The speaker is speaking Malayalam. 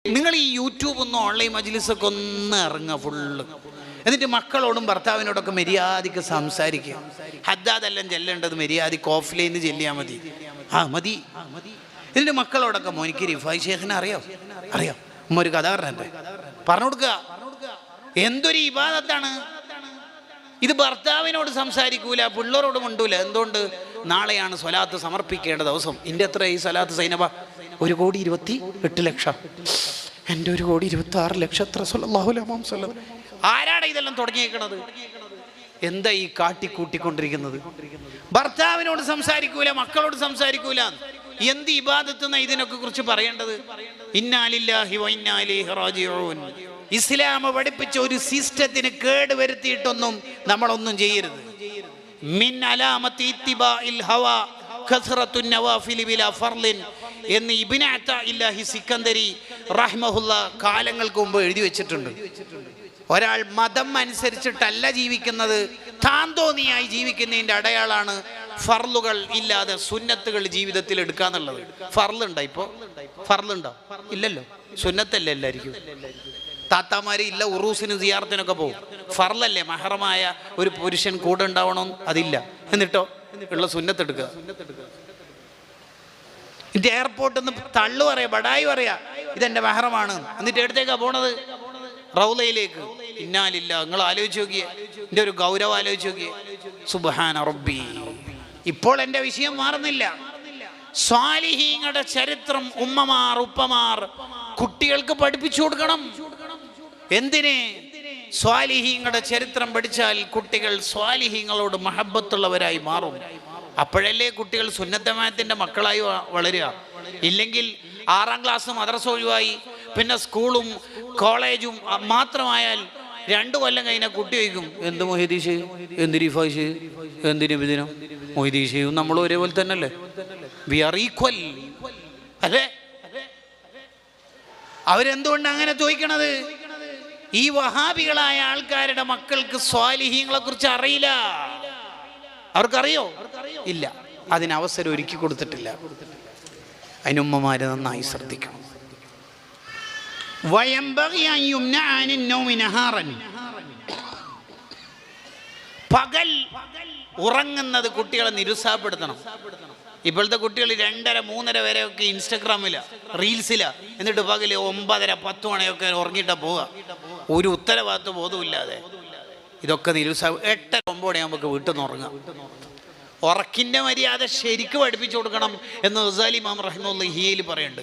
നിങ്ങൾ ഈ യൂട്യൂബ് ഒന്നും ഓൺലൈൻ മജ്ലിസൊക്കെ ഒന്ന് ഇറങ്ങുക ഫുള്ള്. എന്നിട്ട് മക്കളോടും ഭർത്താവിനോടൊക്കെ മര്യാദയ്ക്ക് സംസാരിക്കുക. ഹദ്ദാദെല്ലാം ചെല്ലേണ്ടത് മര്യാദയ്ക്ക് ഓഫ്ലൈനിൽ ചെല്ലിയാൽ മതി. മതി. എന്നിട്ട് മക്കളോടൊക്കെ മോനിക്ക് റിഫായ് ഷേഖിനെ അറിയാം ഉമ്മ ഒരു കഥ പറഞ്ഞെ പറഞ്ഞു കൊടുക്കുക. എന്തൊരു ഇബാദത്താണ് ഇത്. ഭർത്താവിനോട് സംസാരിക്കൂല, പിള്ളേരോട് മിണ്ടൂല. എന്തുകൊണ്ട്? നാളെയാണ് സ്വലാത്ത് സമർപ്പിക്കേണ്ട ദിവസം. എൻ്റെ എത്ര ഈ സ്വലാത്ത് സൈനബ? 1,28,00,000. എൻ്റെ 1,26,00,000 സ്വല്ലല്ലാഹു അലൈഹി വസല്ലം. ആരാണ് ഇതെല്ലാം തുടങ്ങിയേക്കണത്? എന്താ ഈ കാട്ടിക്കൂട്ടിക്കൊണ്ടിരിക്കുന്നത്? ഭർത്താവിനോട് സംസാരിക്കൂല, മക്കളോട് സംസാരിക്കൂല. എന്ത് ഇബാദത്ത് എന്നാ ഇതിനൊക്കെ കുറിച്ച് പറയേണ്ടത്? ഇന്നാ ലില്ലാഹി വ ഇന്നാ ഇലൈഹി റാജിഊൻ. ഇസ്ലാം പഠിപ്പിച്ച ഒരു സിസ്റ്റത്തിന് കേട് വരുത്തിയിട്ടൊന്നും നമ്മളൊന്നും ചെയ്യരുത്. മിൻ അലാമത്തി ഇത്തിബാഇൽ ഹവാ കസ്റത്തുൻ നവാഫിലി ബിലാ ഫർളിൻ എന്ന് ഇബ്നു അത്താഇല്ലാഹി സിക്കന്ദരി റഹ്മഹുല്ല കാലങ്ങൾക്ക് മുമ്പ് എഴുതി വെച്ചിട്ടുണ്ട്. ഒരാൾ മതം അനുസരിച്ചിട്ടല്ല ജീവിക്കുന്നത്, താൻ തോന്നിയായി ജീവിക്കുന്നതിൻ്റെ അടയാളാണ് ഫർളുകൾ ഇല്ലാതെ സുന്നത്തുകൾ ജീവിതത്തിൽ എടുക്കാന്നുള്ളത്. ഫർളുണ്ടോ? ഇപ്പോൾ ഫർളുണ്ടോ? ഇല്ലല്ലോ. സുന്നത്തല്ലേ എല്ലാവർക്കും. താത്താമാര് ഇല്ല ഉറൂസിന് സിയാറത്തിനൊക്കെ പോകും. ഫർളല്ലേ മഹറമായ ഒരു പുരുഷൻ കൂടെ ഉണ്ടാവണം, അതില്ല. എന്നിട്ടോ ഉള്ള സുന്നത്തെടുക്കുക. ഇത് എയർപോർട്ടിൽ നിന്ന് തള്ളു പറയാ, ബടായി പറയാ, ഇതെന്റെ മഹറമാണ്. എന്നിട്ട് എടുത്തേക്കാ പോണത്? റൗളയിലേക്ക്. ഇന്നാലില്ല. നിങ്ങൾ ആലോചിച്ച് നോക്കിയേ, എൻ്റെ ഒരു ഗൗരവം ആലോചിച്ച് നോക്കിയേ. സുബ്ഹാന റബ്ബി. ഇപ്പോൾ എൻ്റെ വിഷയം മാറുന്നില്ല. സ്വാലിഹീങ്ങളുടെ ചരിത്രം ഉമ്മമാർ ഉപ്പമാർ കുട്ടികൾക്ക് പഠിപ്പിച്ചു കൊടുക്കണം. എന്തിന്? സ്വാലിഹീങ്ങളുടെ ചരിത്രം പഠിച്ചാൽ കുട്ടികൾ സ്വാലിഹീങ്ങളോട് മഹബത്തുള്ളവരായി മാറും. അപ്പോഴല്ലേ കുട്ടികൾ സുന്നത്തമായത്തിൻ്റെ മക്കളായി വളരുക. ഇല്ലെങ്കിൽ 6ാം ക്ലാസ് മദ്രസ ഒഴിവായി പിന്നെ സ്കൂളും കോളേജും മാത്രമായാൽ 2 കൊല്ലം കഴിഞ്ഞാൽ കുട്ടി ചോദിക്കും, എന്ത് മൊഹീദീഷ്, എന്ത് റിഫായിഷ്, എന്തിനു വിദിനം? മൊഹീദീഷയും നമ്മൾ ഒരേപോലെ തന്നെ അല്ലേ? വി ആർ ഈക്വൽ അല്ലേ? അവരെന്തുകൊണ്ട് അങ്ങനെ ചോദിക്കണത്? ഈ വഹാബികളായ ആൾക്കാരുടെ മക്കൾക്ക് സ്വാലിഹീങ്ങളെ കുറിച്ച് അറിയില്ല. അവർക്കറിയോ? ഇല്ല. അതിനവസരം ഒരുക്കി കൊടുത്തിട്ടില്ല. അതിനുമ്മമാര് നന്നായി ശ്രദ്ധിക്കണം. പകൽ ഉറങ്ങുന്നത് കുട്ടികളെ നിരുത്സാഹപ്പെടുത്തണം. ഇപ്പോഴത്തെ കുട്ടികൾ 2:30-3:30 വരെയൊക്കെ ഇൻസ്റ്റഗ്രാമിലാ, റീൽസിലാ. എന്നിട്ട് പകല് 9:30, 10 മണിയൊക്കെ ഉറങ്ങിയിട്ടാ പോവുക. ഒരു ഉത്തരവാദിത്വ ബോധമില്ലാതെ. ഇതൊക്കെ നിരുത്സാഹം. 8-9 മണിയാകുമ്പോൾ വീട്ടിൽ നിന്ന് ഉറങ്ങാം. ഉറക്കിൻ്റെ മര്യാദ ശരിക്കും പഠിപ്പിച്ചു കൊടുക്കണം എന്ന് ഗസാലി ഇമാം റഹിമഹുല്ലാഹി പറയുന്നുണ്ട്.